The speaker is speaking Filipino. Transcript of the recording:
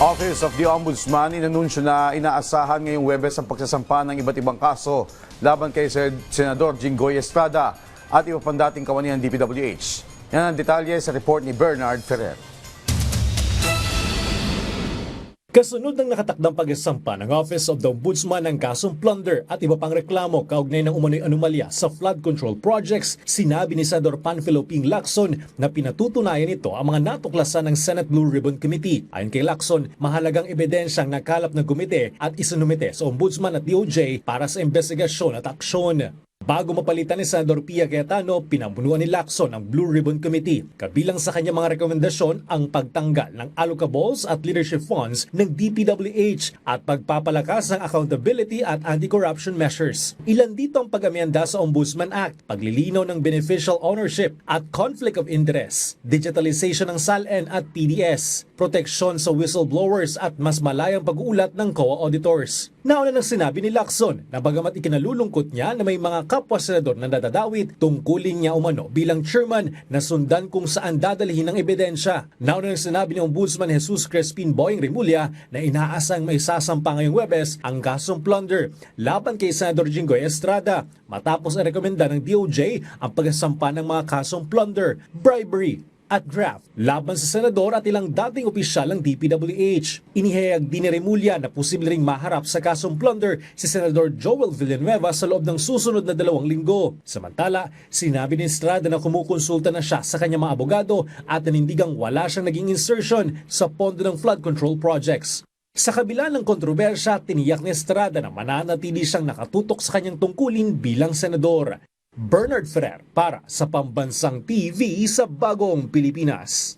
Office of the Ombudsman inanunsyo na inaasahan ngayong Huwebes ang pagsasampa ng iba't ibang kaso laban kay Senador Jinggoy Estrada at iba pang dating kawani ng DPWH. Yan ang detalye sa report ni Bernard Ferrer. Kasunod ng nakatakdang pagsasampa ng Office of the Ombudsman ng kasong plunder at iba pang reklamo kaugnay ng umano'y anomalya sa flood control projects, sinabi ni Senador Panfilo Ping Lacson na pinatutunayan nito ang mga natuklasan ng Senate Blue Ribbon Committee. Ayon kay Lacson, mahalagang ebidensyang nakalap ng komite at isinumite sa Ombudsman at DOJ para sa investigasyon at aksyon. Bago mapalitan ni Senador Pia Cayetano, pinamunuan ni Lacson ang Blue Ribbon Committee. Kabilang sa kanyang mga rekomendasyon ang pagtanggal ng allocables at leadership funds ng DPWH at pagpapalakas ng accountability at anti-corruption measures. Ilan dito ang pag-amyenda sa Ombudsman Act, paglilinaw ng beneficial ownership at conflict of interest, digitalization ng SALN at PDS, proteksyon sa whistleblowers at mas malayang pag-uulat ng COA auditors. Nauna nang sinabi ni Lacson na bagamat ikinalulungkot niya na may mga kapwa-senador na nadadawit, tungkulin niya umano bilang chairman na sundan kung saan dadalhin ang ebidensya. Nauna nang sinabi ni Ombudsman Jesus Crespin Boying Remulla na inaasang may sasampa ngayong Huwebes ang kasong plunder laban kay Senador Jinggoy Estrada matapos rekomenda ng DOJ ang pagsasampa ng mga kasong plunder, bribery, at graft laban sa senador at ilang dating opisyal ng DPWH. Inihayag din ni Remulla na posible ring maharap sa kasong plunder si Senador Joel Villanueva sa loob ng susunod na 2 linggo. Samantala, sinabi ni Estrada na kumukonsulta na siya sa kanyang mga abogado at nanindigang wala siyang naging insertion sa pondo ng flood control projects. Sa kabila ng kontrobersya, tiniyak ni Estrada na mananatili siyang nakatutok sa kanyang tungkulin bilang senador. Bernard Ferrer para sa Pambansang TV sa Bagong Pilipinas.